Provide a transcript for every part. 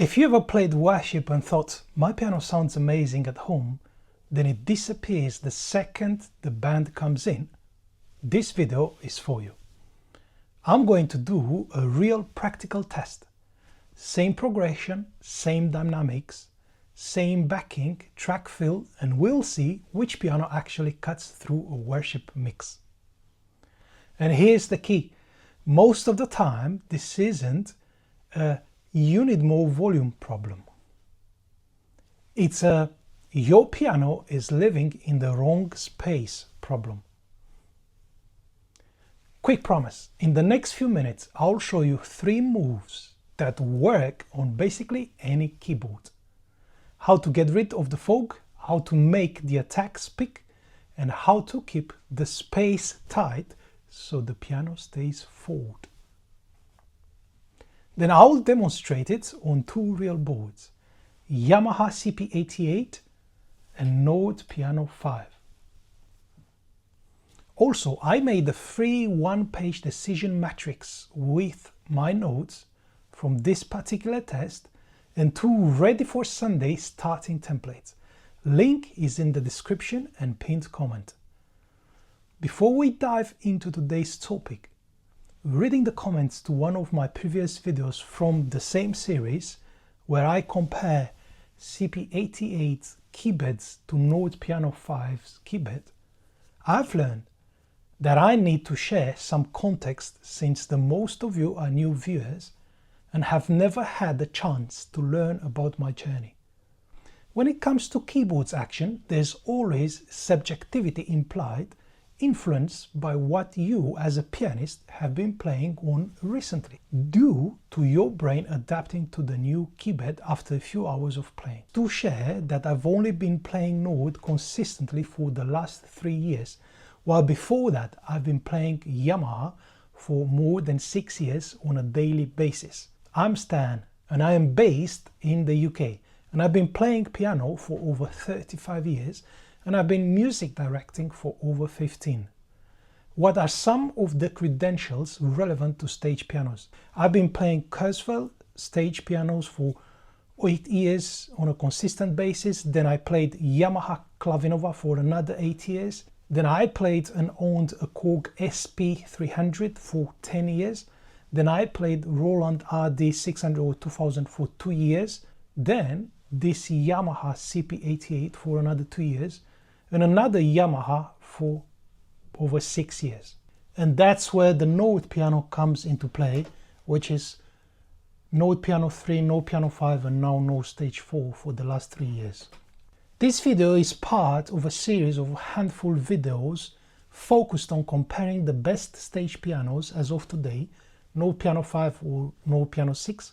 If you ever played worship and thought, my piano sounds amazing at home, then it disappears the second the band comes in, this video is for you. I'm going to do a real practical test. Same progression, same dynamics, same backing, track fill, and we'll see which piano actually cuts through a worship mix. And here's the key. Most of the time, this isn't a you need more volume problem. It's a your piano is living in the wrong space problem. Quick promise, in the next few minutes I'll show you 3 moves that work on basically any keyboard. How to get rid of the fog, how to make the attacks pick, and how to keep the space tight so the piano stays forward. Then I'll demonstrate it on 2 real boards, Yamaha CP88 and Nord Piano 5. Also, I made a free 1-page decision matrix with my notes from this particular test and 2 ready for Sunday starting templates. Link is in the description and pinned comment. Before we dive into today's topic, reading the comments to one of my previous videos from the same series where I compare CP88 keybeds to Nord Piano 5's keybed, I've learned that I need to share some context since the most of you are new viewers and have never had the chance to learn about my journey. When it comes to keyboards action, there's always subjectivity implied, influenced by what you as a pianist have been playing on recently, due to your brain adapting to the new keybed after a few hours of playing. To share that I've only been playing Nord consistently for the last 3 years, while before that I've been playing Yamaha for more than 6 years on a daily basis. I'm Stan and I am based in the UK, and I've been playing piano for over 35 years and I've been music directing for over 15. What are some of the credentials relevant to stage pianos? I've been playing Kurzweil stage pianos for 8 years on a consistent basis. Then I played Yamaha Clavinova for another 8 years. Then I played and owned a Korg SP300 for 10 years. Then I played Roland RD600 or 2000 for 2 years. Then this Yamaha CP88 for another 2 years. And another Yamaha for over 6 years. And that's where the Nord piano comes into play, which is Nord Piano 3, Nord Piano 5 and now Nord Stage 4 for the last 3 years. This video is part of a series of a handful videos focused on comparing the best stage pianos as of today, Nord Piano 5 or Nord Piano 6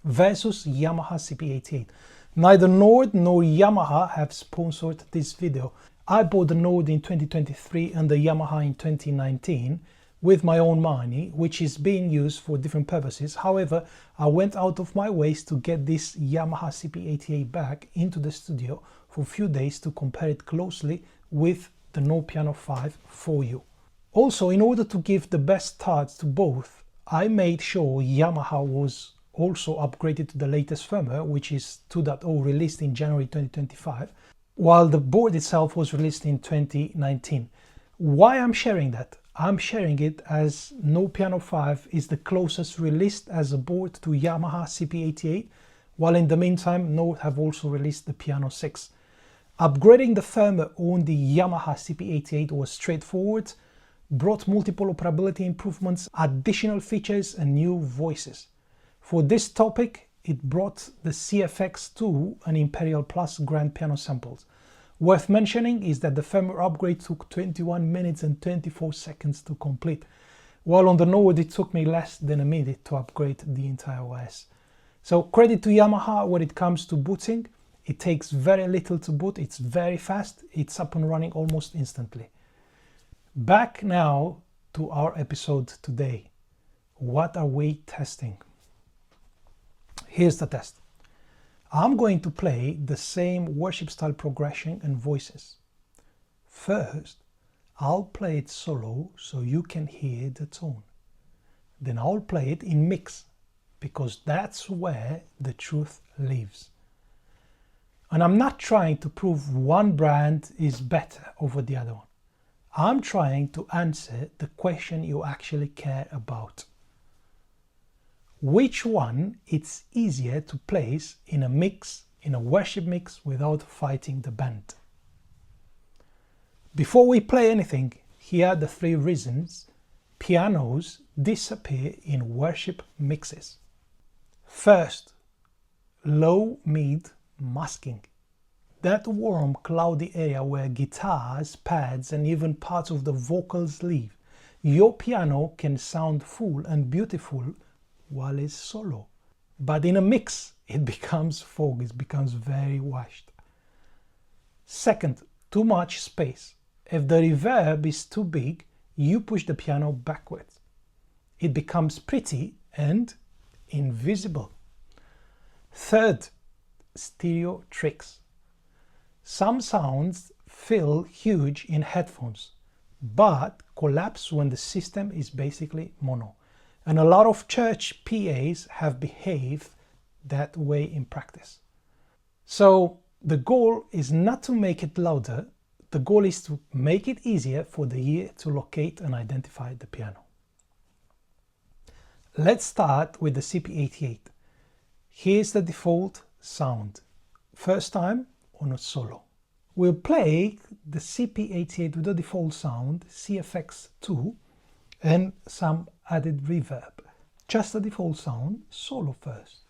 versus Yamaha CP88. Neither Nord nor Yamaha have sponsored this video. I bought the Nord in 2023 and the Yamaha in 2019 with my own money, which is being used for different purposes. However, I went out of my ways to get this Yamaha CP88 back into the studio for a few days to compare it closely with the Nord Piano 5 for you. Also, in order to give the best starts to both, I made sure Yamaha was also upgraded to the latest firmware, which is 2.0, released in January 2025, while the board itself was released in 2019. Why I'm sharing that? I'm sharing it as Nord Piano 5 is the closest released as a board to Yamaha CP88, while in the meantime Nord have also released the Piano 6. Upgrading the firmware on the Yamaha CP88 was straightforward, brought multiple operability improvements, additional features and new voices. For this topic, it brought the CFX2 and Imperial Plus grand piano samples. Worth mentioning is that the firmware upgrade took 21 minutes and 24 seconds to complete, while on the Nord it took me less than a minute to upgrade the entire OS. So credit to Yamaha when it comes to booting. It takes very little to boot, it's very fast, it's up and running almost instantly. Back now to our episode today. What are we testing? Here's the test. I'm going to play the same worship style progression and voices. First, I'll play it solo so you can hear the tone. Then I'll play it in mix because that's where the truth lives. And I'm not trying to prove one brand is better over the other one. I'm trying to answer the question you actually care about. Which one it's easier to place in a mix, in a worship mix, without fighting the band? Before we play anything, here are the 3 reasons pianos disappear in worship mixes. First, low mid masking. That warm, cloudy area where guitars, pads and even parts of the vocals live. Your piano can sound full and beautiful while it's solo. But in a mix, it becomes fog, it becomes very washed. Second, too much space. If the reverb is too big, you push the piano backwards. It becomes pretty and invisible. Third, stereo tricks. Some sounds feel huge in headphones, but collapse when the system is basically mono. And a lot of church PAs have behaved that way in practice. So the goal is not to make it louder, the goal is to make it easier for the ear to locate and identify the piano. Let's start with the CP88. Here's the default sound. First time on a solo. We'll play the CP88 with the default sound, CFX2, and some added reverb. Just the default sound, solo first.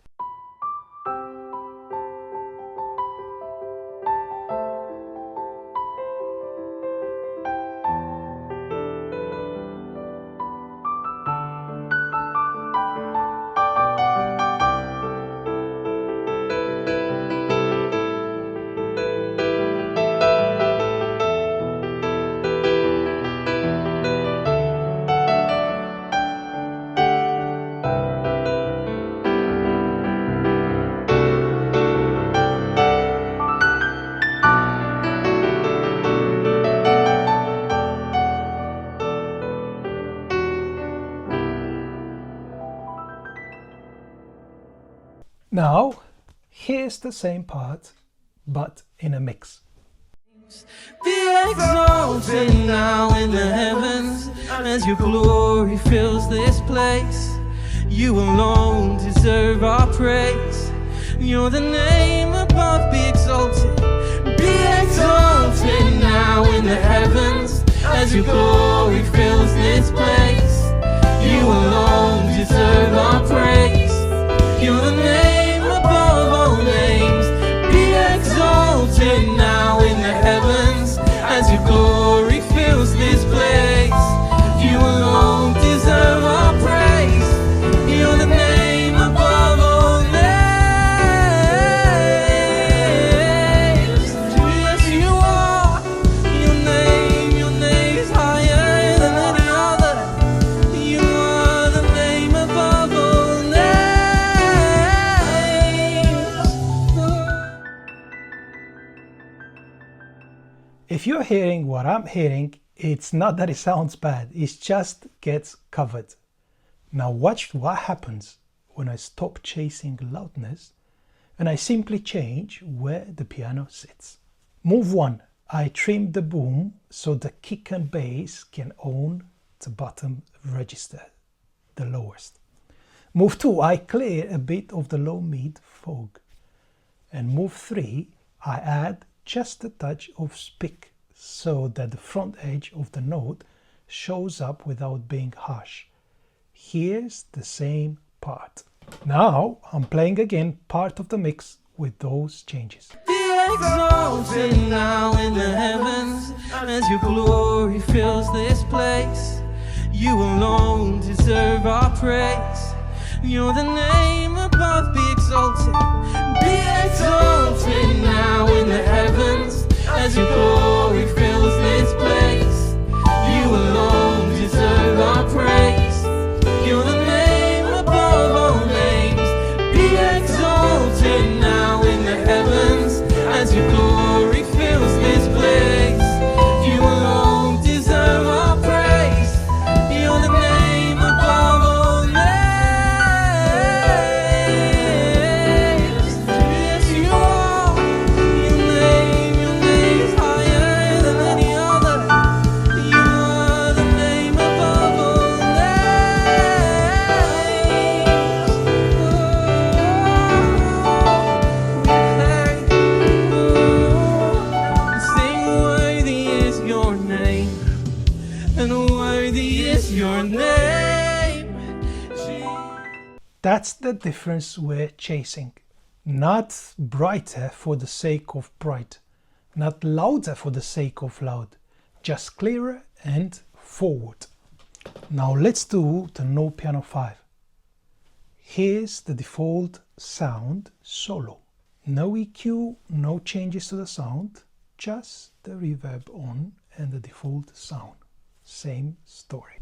Now, here's the same part, but in a mix. Be exalted now in the heavens, as your glory fills this place. You alone deserve our praise. You're the name above, be exalted. Be exalted now in the heavens, as your glory fills this place. You alone deserve our praise. You're the name above all names. Be exalted now in the heavens, as your glory fills this place. You alone deserve our praise. You're the name above all names. Yes, you are. Your name is higher than any other. You are the name above all names. If you're hearing what I'm hearing, it's not that it sounds bad, it just gets covered. Now watch what happens when I stop chasing loudness and I simply change where the piano sits. Move 1. I trim the boom so the kick and bass can own the bottom register, the lowest. Move 2. I clear a bit of the low mid fog. And move 3. I add just a touch of speak so that the front edge of the note shows up without being harsh. Here's the same part. Now I'm playing again part of the mix with those changes. Be exalted now in the heavens, as your glory fills this place. You alone deserve our praise. You're the name above, be exalted. Be exalted now in the heavens, as your glory fills this place. You alone deserve our praise. You're the name above all names. Be exalted now in the heavens, as your glory fills this place. You alone deserve our praise. You're the name above all names. That's the difference we're chasing. Not brighter for the sake of bright, not louder for the sake of loud, just clearer and forward. Now let's do the No Piano 5. Here's the default sound solo. No EQ, no changes to the sound, just the reverb on and the default sound. Same story.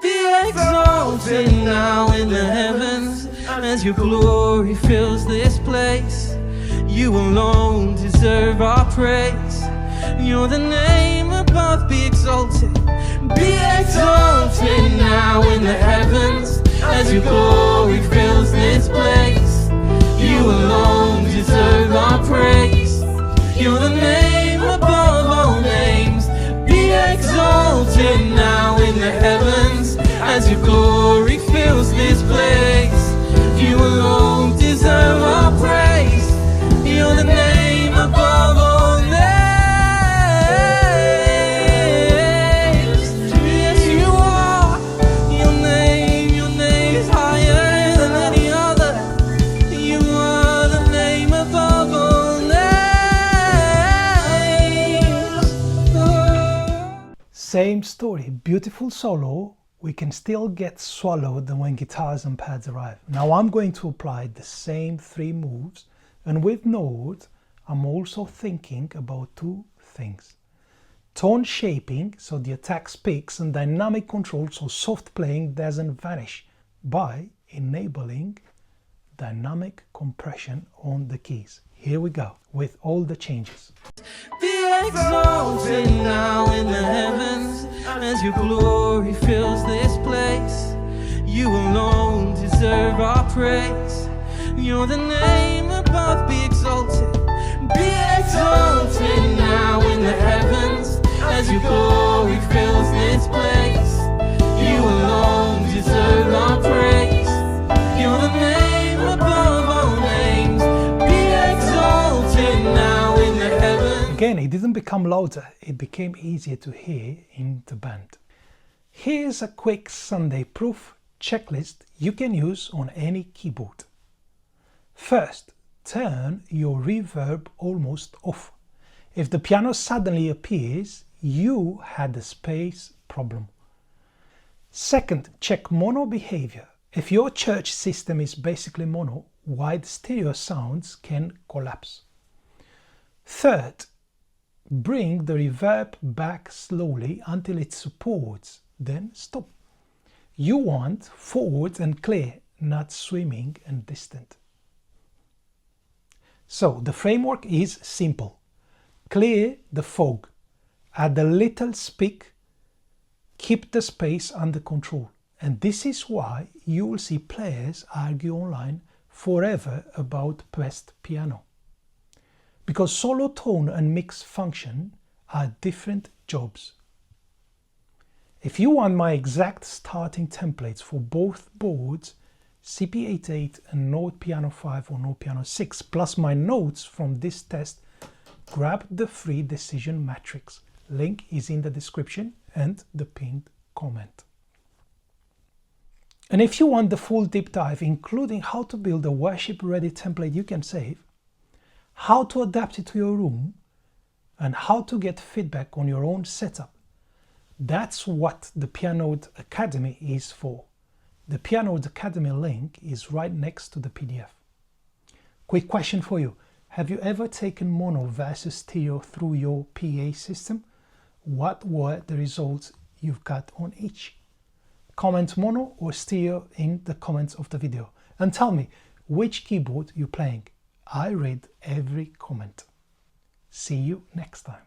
Be exalted now in the heavens as your glory fills this place. You alone deserve our praise. You're the name above, be exalted. Be exalted now in the heavens as your glory fills this place. You alone deserve our praise. You're the name above all names. Be exalted now in the heavens as your glory fills this place. You alone deserve our praise. You're the name above all names. Yes, you are. Your name is higher than any other. You are the name above all names. Same story, beautiful solo. We can still get swallowed when guitars and pads arrive. Now I'm going to apply the same 3 moves, and with notes I'm also thinking about 2 things. Tone shaping, so the attack speaks, and dynamic control, so soft playing doesn't vanish, by enabling dynamic compression on the keys. Here we go, with all the changes. Be exalted now in the heavens as your glory fills this place. You alone deserve our praise. You're the name above, be exalted. Be exalted now in the heavens as your glory fills this place. You alone deserve our praise. You're the name above all names. Be exalted now in the heavens. Again, it didn't become louder, it became easier to hear in the band. Here's a quick Sunday proof checklist you can use on any keyboard. First, turn your reverb almost off. If the piano suddenly appears, you had a space problem. Second, check mono behavior. If your church system is basically mono, wide stereo sounds can collapse. Third, bring the reverb back slowly until it supports, then stop. You want forward and clear, not swimming and distant. So the framework is simple. Clear the fog, add a little speak, keep the space under control. And this is why you will see players argue online forever about pressed piano. Because solo tone and mix function are different jobs. If you want my exact starting templates for both boards, CP88 and Node Piano 5 or Node Piano 6, plus my notes from this test, grab the free decision matrix. Link is in the description and the pinned comment. And if you want the full deep dive, including how to build a worship-ready template you can save, how to adapt it to your room, and how to get feedback on your own setup, that's what the PIANORD Academy is for. The PIANORD Academy link is right next to the PDF. Quick question for you. Have you ever taken mono versus stereo through your PA system? What were the results you've got on each? comment mono or stereo in the comments of the video and tell me which keyboard you're playing. I read every comment. See you next time.